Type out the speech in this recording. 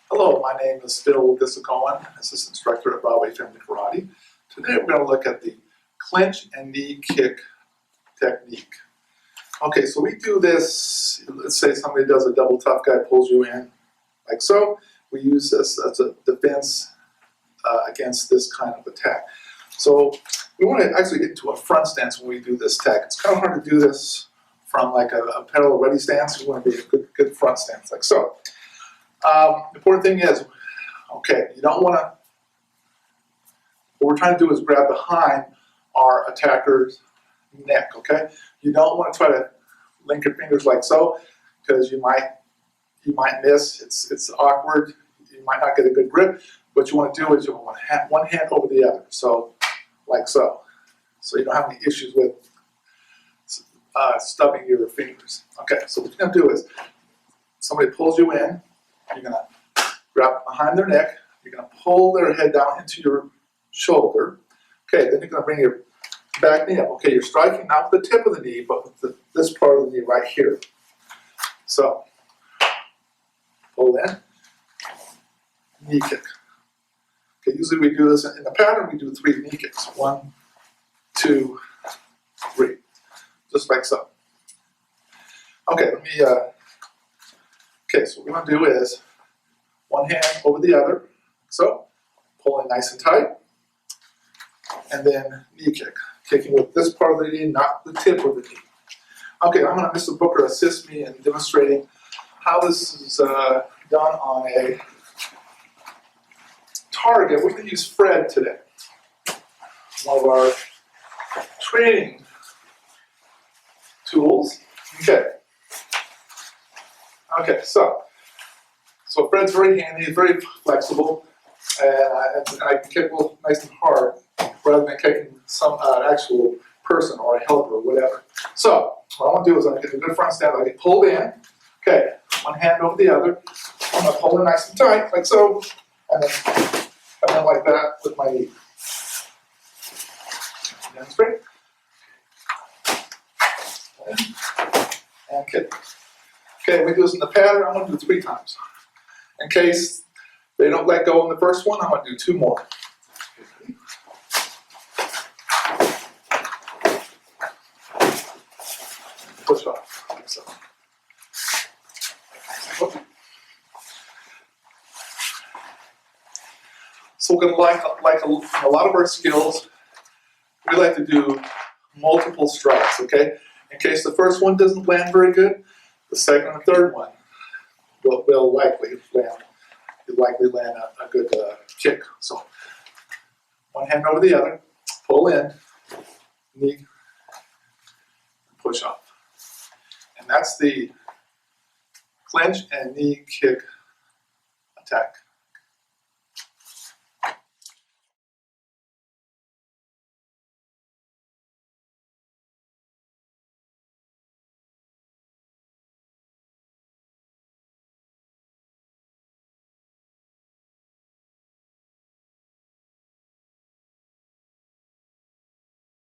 Hello, my name is Phil Dissacohen, Assistant Instructor at Broadway Family Karate. Today we're going to look at the clinch and knee kick technique. Okay, so we do this, let's say somebody does a double tough guy, pulls you in like so. We use this as a defense against this kind of attack. So we want to actually get into a front stance when we do this attack. It's kind of hard to do this from like a parallel ready stance. We want to be a good front stance like so. The important thing is, okay, you don't want to, what we're trying to do is grab behind our attacker's neck, okay? You don't want to try to link your fingers like so, because you might miss, it's awkward, you might not get a good grip. What you want to do is you want to have one hand over the other, so, like so. So you don't have any issues with stubbing your fingers. Okay, so what you're going to do is, somebody pulls you in, you're going to grab behind their neck, you're going to pull their head down into your shoulder. Okay, then you're going to bring your back knee up. Okay, you're striking not with the tip of the knee, but with this part of the knee right here. So, pull in, knee kick. Okay, usually we do this in the pattern, we do 3 knee kicks. 1, 2, 3. Just like so. Okay, let me, okay, so what we're going to do is one hand over the other, so, pulling nice and tight, and then knee kick, kicking with this part of the knee, not the tip of the knee. Okay, I'm going to Mr. Booker assist me in demonstrating how this is done on a target. We're going to use Fred today, one of our training tools. Okay, so Fred's very handy, very flexible, and I can kick nice and hard rather than kicking some actual person or a helper or whatever. So what I want to do is I'm going to get a good front stance. I get pulled in. Okay, one hand over the other. I'm going to pull in nice and tight, like so, and then come in like that with my knee. Demonstrate. And kick. Okay, we do this in the pattern. I'm going to do 3 times. In case they don't let go in the first one, I'm going to do 2 more. Push off. So. So we're going to like a lot of our skills, we like to do multiple strikes, okay? In case the first one doesn't land very good, the second and third one will likely land. You'll likely land a good kick. So one hand over the other, pull in, knee, push off. And that's the clinch and knee kick attack.